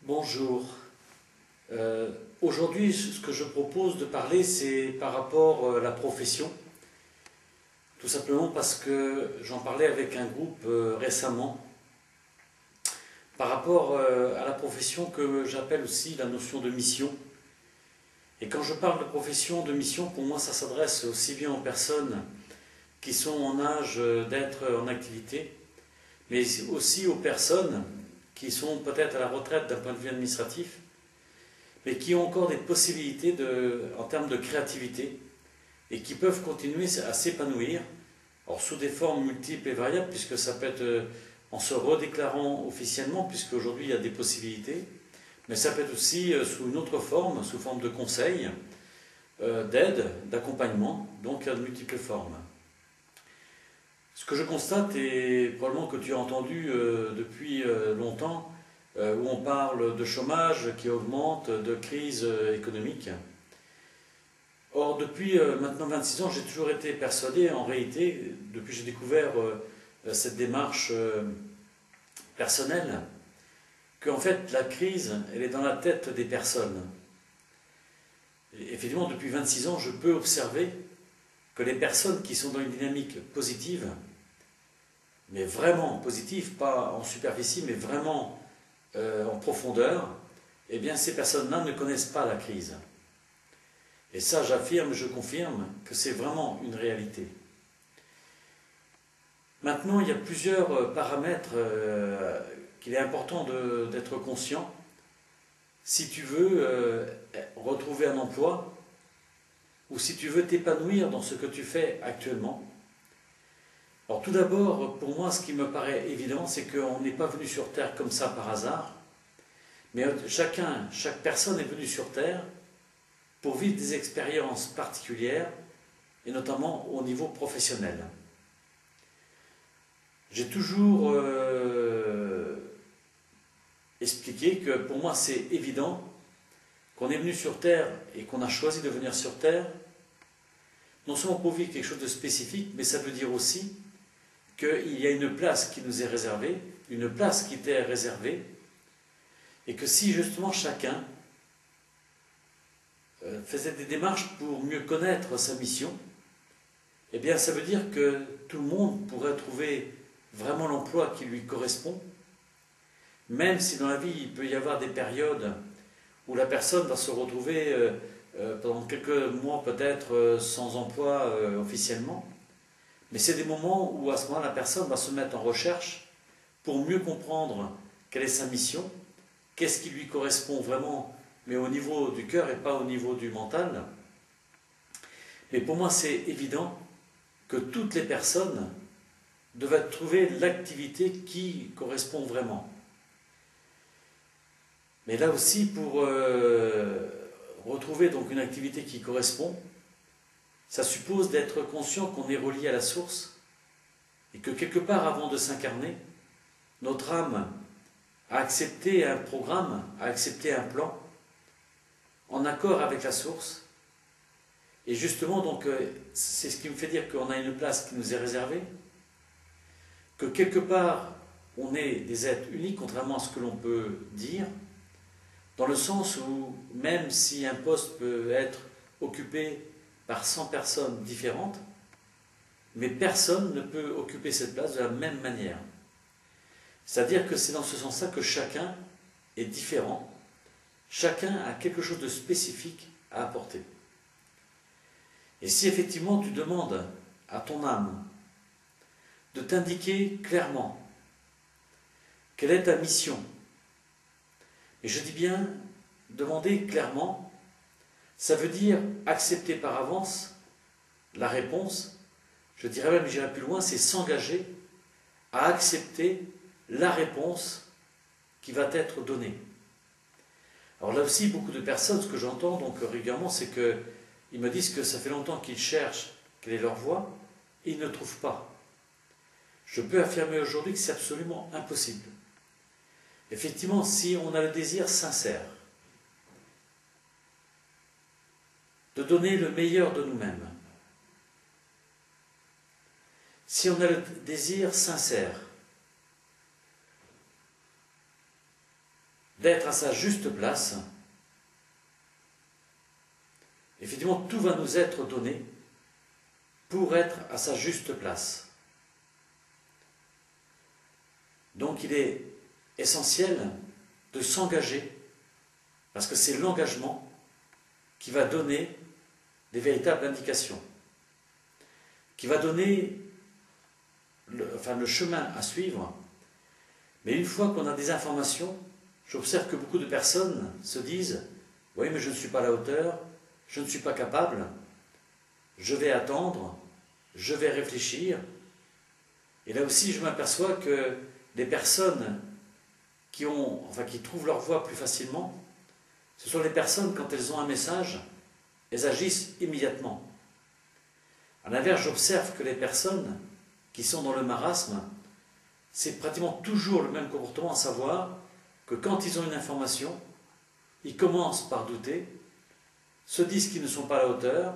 Bonjour. Aujourd'hui, ce que je propose de parler, c'est par rapport à la profession. Tout simplement parce que j'en parlais avec un groupe récemment, par rapport à la profession que j'appelle aussi la notion de mission. Et quand je parle de profession, de mission, pour moi, ça s'adresse aussi bien aux personnes qui sont en âge d'être en activité, mais aussi aux personnes qui sont peut-être à la retraite d'un point de vue administratif, mais qui ont encore des possibilités en termes de créativité et qui peuvent continuer à s'épanouir, alors sous des formes multiples et variables, puisque ça peut être en se redéclarant officiellement, puisque aujourd'hui il y a des possibilités, mais ça peut être aussi sous une autre forme, sous forme de conseil, d'aide, d'accompagnement, donc il y a de multiples formes. Ce que je constate, et probablement que tu as entendu depuis longtemps, où on parle de chômage qui augmente, de crise économique. Or, depuis maintenant 26 ans, j'ai toujours été persuadé, en réalité, depuis que j'ai découvert cette démarche personnelle, qu'en fait, la crise, elle est dans la tête des personnes. Et effectivement, depuis 26 ans, je peux observer que les personnes qui sont dans une dynamique positive, mais vraiment positive, pas en superficie, mais vraiment en profondeur, eh bien ces personnes-là ne connaissent pas la crise. Et ça, j'affirme, je confirme que c'est vraiment une réalité. Maintenant, il y a plusieurs paramètres qu'il est important d'être conscient. Si tu veux retrouver un emploi, ou si tu veux t'épanouir dans ce que tu fais actuellement. Alors tout d'abord, pour moi, ce qui me paraît évident, c'est qu'on n'est pas venu sur Terre comme ça par hasard, mais chaque personne est venue sur Terre pour vivre des expériences particulières, et notamment au niveau professionnel. J'ai toujours expliqué que pour moi c'est évident qu'on est venu sur Terre et qu'on a choisi de venir sur Terre, non seulement pour vivre quelque chose de spécifique, mais ça veut dire aussi qu'il y a une place qui nous est réservée, une place qui t'est réservée, et que si justement chacun faisait des démarches pour mieux connaître sa mission, eh bien ça veut dire que tout le monde pourrait trouver vraiment l'emploi qui lui correspond, même si dans la vie il peut y avoir des périodes où la personne va se retrouver pendant quelques mois peut-être sans emploi officiellement, mais c'est des moments où à ce moment-là la personne va se mettre en recherche pour mieux comprendre quelle est sa mission, qu'est-ce qui lui correspond vraiment, mais au niveau du cœur et pas au niveau du mental. Mais pour moi c'est évident que toutes les personnes doivent trouver l'activité qui correspond vraiment. Mais là aussi, pour retrouver donc une activité qui correspond, ça suppose d'être conscient qu'on est relié à la source et que quelque part avant de s'incarner, notre âme a accepté un programme, a accepté un plan en accord avec la source. Et justement, donc, c'est ce qui me fait dire qu'on a une place qui nous est réservée, que quelque part, on est des êtres uniques, contrairement à ce que l'on peut dire, dans le sens où, même si un poste peut être occupé par 100 personnes différentes, mais personne ne peut occuper cette place de la même manière. C'est-à-dire que c'est dans ce sens-là que chacun est différent, chacun a quelque chose de spécifique à apporter. Et si effectivement tu demandes à ton âme de t'indiquer clairement quelle est ta mission, et je dis bien demander clairement, ça veut dire accepter par avance la réponse, je dirais même, j'irai plus loin, c'est s'engager à accepter la réponse qui va être donnée. Alors là aussi, beaucoup de personnes, ce que j'entends donc régulièrement, c'est qu'ils me disent que ça fait longtemps qu'ils cherchent quelle est leur voie, et ils ne trouvent pas. Je peux affirmer aujourd'hui que c'est absolument impossible. Effectivement, si on a le désir sincère de donner le meilleur de nous-mêmes, si on a le désir sincère d'être à sa juste place. Effectivement, tout va nous être donné pour être à sa juste place. Donc il est essentiel de s'engager, parce que c'est l'engagement qui va donner des véritables indications, qui va donner le chemin à suivre. Mais une fois qu'on a des informations, j'observe que beaucoup de personnes se disent « Oui, mais je ne suis pas à la hauteur, je ne suis pas capable, je vais attendre, je vais réfléchir. » Et là aussi, je m'aperçois que les personnes qui trouvent leur voie plus facilement, ce sont les personnes, quand elles ont un message, elles agissent immédiatement. À l'inverse, j'observe que les personnes qui sont dans le marasme, c'est pratiquement toujours le même comportement, à savoir que quand ils ont une information, ils commencent par douter, se disent qu'ils ne sont pas à la hauteur,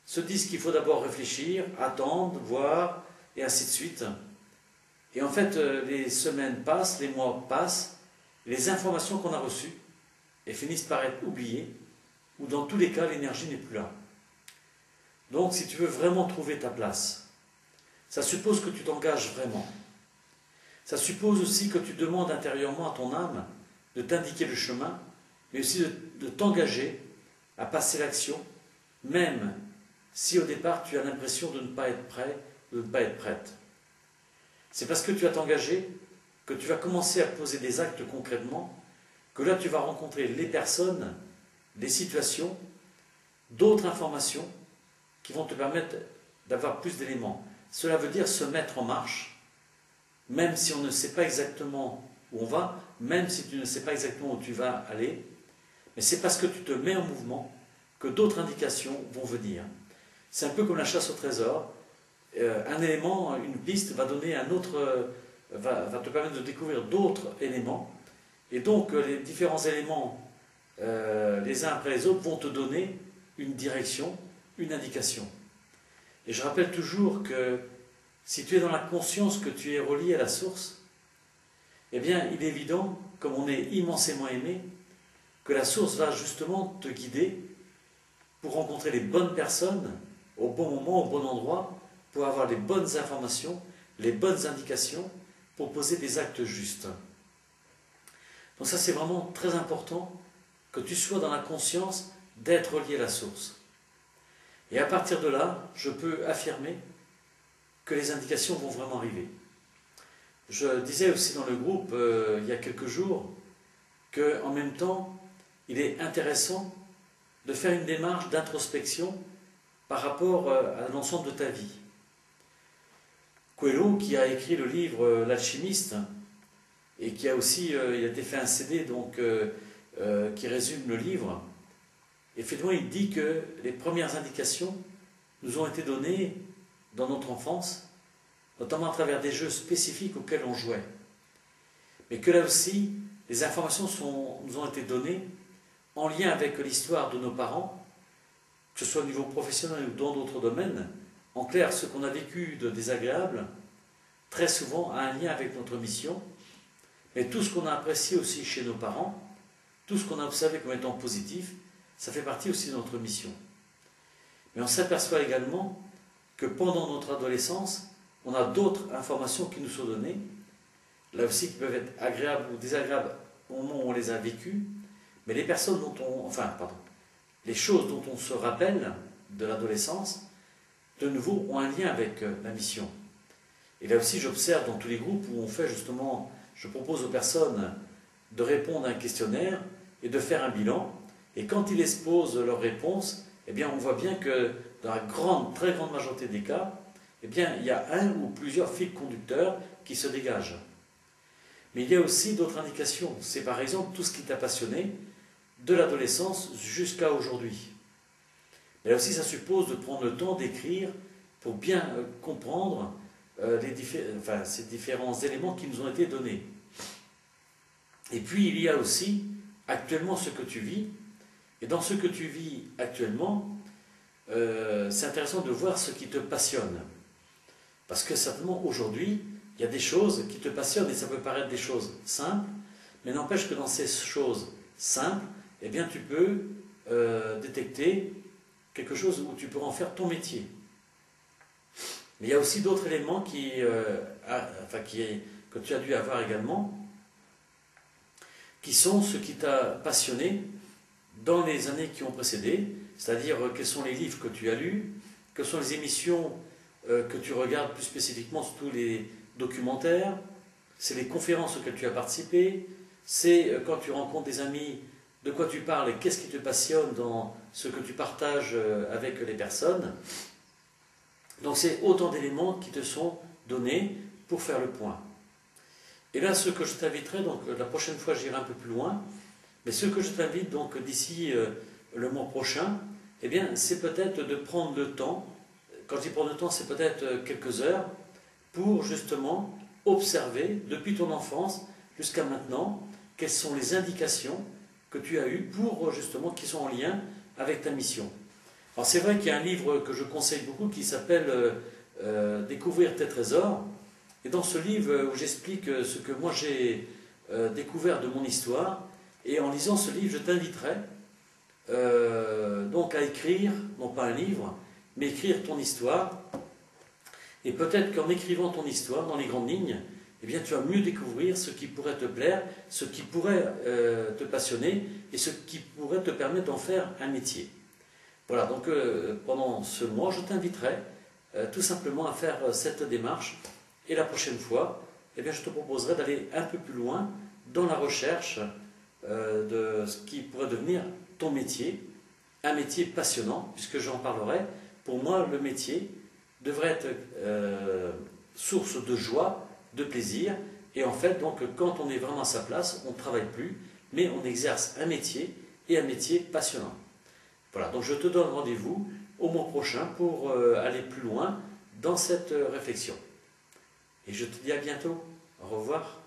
se disent qu'il faut d'abord réfléchir, attendre, voir, et ainsi de suite. Et en fait, les semaines passent, les mois passent, et les informations qu'on a reçues, elles finissent par être oubliées, ou dans tous les cas, l'énergie n'est plus là. Donc, si tu veux vraiment trouver ta place, ça suppose que tu t'engages vraiment. Ça suppose aussi que tu demandes intérieurement à ton âme de t'indiquer le chemin, mais aussi de t'engager à passer l'action, même si au départ tu as l'impression de ne pas être prêt, de ne pas être prête. C'est parce que tu vas t'engager que tu vas commencer à poser des actes concrètement, que là tu vas rencontrer les personnes, les situations, d'autres informations qui vont te permettre d'avoir plus d'éléments. Cela veut dire se mettre en marche, même si on ne sait pas exactement où on va, même si tu ne sais pas exactement où tu vas aller, mais c'est parce que tu te mets en mouvement que d'autres indications vont venir. C'est un peu comme la chasse au trésor. Un élément, une piste va donner un autre, va te permettre de découvrir d'autres éléments, et donc les différents éléments, les uns après les autres, vont te donner une direction, une indication. Et je rappelle toujours que si tu es dans la conscience que tu es relié à la source, eh bien, il est évident, comme on est immensément aimé, que la source va justement te guider pour rencontrer les bonnes personnes au bon moment, au bon endroit, pour avoir les bonnes informations, les bonnes indications, pour poser des actes justes. Donc ça, c'est vraiment très important que tu sois dans la conscience d'être relié à la source. Et à partir de là, je peux affirmer que les indications vont vraiment arriver. Je disais aussi dans le groupe, il y a quelques jours, qu'en même temps, il est intéressant de faire une démarche d'introspection par rapport à l'ensemble de ta vie. Coelho, qui a écrit le livre L'Alchimiste, et qui a aussi, il a été fait un CD donc, qui résume le livre, effectivement il dit que les premières indications nous ont été données dans notre enfance, notamment à travers des jeux spécifiques auxquels on jouait. Mais que là aussi, les informations nous ont été données en lien avec l'histoire de nos parents, que ce soit au niveau professionnel ou dans d'autres domaines. En clair, ce qu'on a vécu de désagréable, très souvent a un lien avec notre mission, mais tout ce qu'on a apprécié aussi chez nos parents, tout ce qu'on a observé comme étant positif, ça fait partie aussi de notre mission. Mais on s'aperçoit également que pendant notre adolescence, on a d'autres informations qui nous sont données, là aussi qui peuvent être agréables ou désagréables au moment où on les a vécues, mais les personnes les choses dont on se rappelle de l'adolescence, de nouveau, ont un lien avec la mission. Et là aussi, j'observe dans tous les groupes où on fait justement, je propose aux personnes de répondre à un questionnaire et de faire un bilan, et quand ils exposent leurs réponses, eh bien, on voit bien que dans la très grande majorité des cas, eh bien, il y a un ou plusieurs fils conducteurs qui se dégagent. Mais il y a aussi d'autres indications. C'est par exemple tout ce qui t'a passionné de l'adolescence jusqu'à aujourd'hui. Et là aussi, ça suppose de prendre le temps d'écrire pour bien comprendre ces différents éléments qui nous ont été donnés. Et puis, il y a aussi actuellement ce que tu vis. Et dans ce que tu vis actuellement, c'est intéressant de voir ce qui te passionne. Parce que certainement, aujourd'hui, il y a des choses qui te passionnent et ça peut paraître des choses simples, mais n'empêche que dans ces choses simples, eh bien, tu peux détecter quelque chose où tu pourras en faire ton métier. Mais il y a aussi d'autres éléments que tu as dû avoir également, qui sont ce qui t'a passionné dans les années qui ont précédé, c'est-à-dire quels sont les livres que tu as lus, quelles sont les émissions que tu regardes plus spécifiquement, surtout les documentaires, c'est les conférences auxquelles tu as participé, c'est quand tu rencontres des amis, de quoi tu parles et qu'est-ce qui te passionne dans ce que tu partages avec les personnes. Donc c'est autant d'éléments qui te sont donnés pour faire le point. Et là, ce que je t'inviterai, donc la prochaine fois j'irai un peu plus loin, mais ce que je t'invite donc d'ici le mois prochain, eh bien c'est peut-être de prendre le temps, quand je dis prendre le temps, c'est peut-être quelques heures, pour justement observer depuis ton enfance jusqu'à maintenant quelles sont les indications que tu as eues pour justement qui sont en lien avec ta mission. Alors c'est vrai qu'il y a un livre que je conseille beaucoup qui s'appelle Découvrir tes trésors. Et dans ce livre où j'explique ce que moi j'ai découvert de mon histoire, et en lisant ce livre, je t'inviterai donc à écrire, non pas un livre, mais écrire ton histoire. Et peut-être qu'en écrivant ton histoire dans les grandes lignes, eh bien, tu vas mieux découvrir ce qui pourrait te plaire, ce qui pourrait te passionner et ce qui pourrait te permettre d'en faire un métier. Voilà, donc pendant ce mois, je t'inviterai tout simplement à faire cette démarche. Et la prochaine fois, eh bien, je te proposerai d'aller un peu plus loin dans la recherche de ce qui pourrait devenir ton métier, un métier passionnant, puisque j'en parlerai. Pour moi, le métier devrait être source de joie, de plaisir, et en fait, donc, quand on est vraiment à sa place, on ne travaille plus, mais on exerce un métier, et un métier passionnant. Voilà, donc je te donne rendez-vous au mois prochain pour aller plus loin dans cette réflexion. Et je te dis à bientôt. Au revoir.